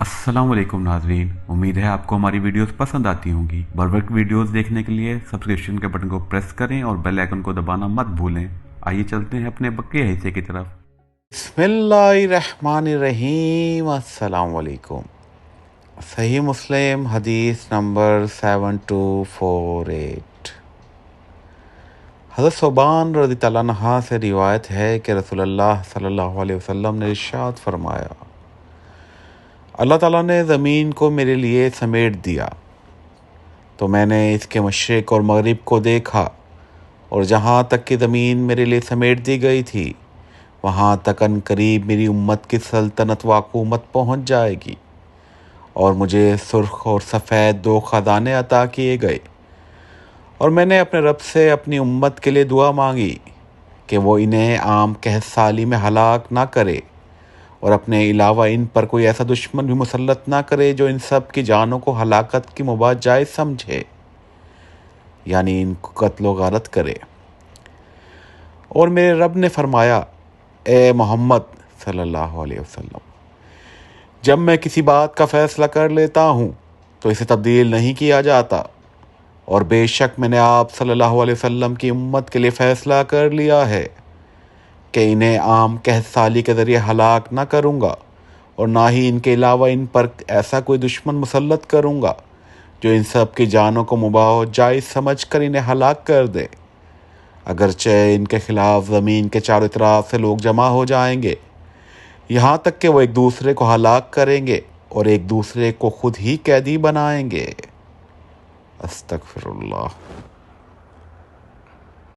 अस्सलाम वालेकुम नाजरीन, उम्मीद है आपको हमारी वीडियोस पसंद आती होंगी। बर वक्त वीडियोस देखने के लिए सब्सक्रिप्शन के बटन को प्रेस करें और बेल आइकन को दबाना मत भूलें। आइए चलते हैं अपने बकिया हिस्से की तरफ। बिस्मिल्लाहिर्रहमानिर्रहीम। अस्सलाम वालेकुम। सही मुस्लिम हदीस नंबर 7248। हज़रत सोबान रज़ी अल्लाह अन्हा से रिवायत है कि रसूलुल्लाह सल्लल्लाहु अलैहि वसल्लम ने इरशाद फरमाया, अल्लाह ताला ने ज़मीन को मेरे लिए समेट दिया तो मैंने इसके मशरिक़ और मग़रिब को देखा, और जहाँ तक कि ज़मीन मेरे लिए समेट दी गई थी वहाँ तक अनकरीब मेरी उम्मत की सल्तनत व हुकूमत पहुँच जाएगी, और मुझे सुर्ख और सफ़ेद दो ख़ज़ाने अता किए गए। और मैंने अपने रब से अपनी उम्मत के लिए दुआ मांगी कि वो इन्हें आम कहसाली में हलाक ना करे, और अपने अलावा इन पर कोई ऐसा दुश्मन भी मुसल्लत ना करे जो इन सब की जानों को हलाकत की मुबाह जायज़ समझे, यानी इनको कत्ल व गारत करे। और मेरे रब ने फरमाया, ए मोहम्मद सल्लल्लाहु अलैहि वसल्लम, जब मैं किसी बात का फ़ैसला कर लेता हूँ तो इसे तब्दील नहीं किया जाता, और बेशक मैंने आप सल्लल्लाहु अलैहि वसल्लम की उम्मत के लिए फ़ैसला कर लिया है कि इन्हें आम कहसाली के ज़रिए हलाक ना करूँगा, और ना ही इनके अलावा इन पर ऐसा कोई दुश्मन मुसल्लत करूँगा जो इन सब की जानों को मुबाह जायज़ समझ कर इन्हें हलाक कर दे। अगरचे इनके ख़िलाफ़ ज़मीन के चारों तरफ से लोग जमा हो जाएंगे, यहाँ तक कि वो एक दूसरे को हलाक करेंगे और एक दूसरे को खुद ही कैदी बनाएंगे। अस्तगफिरुल्लाह।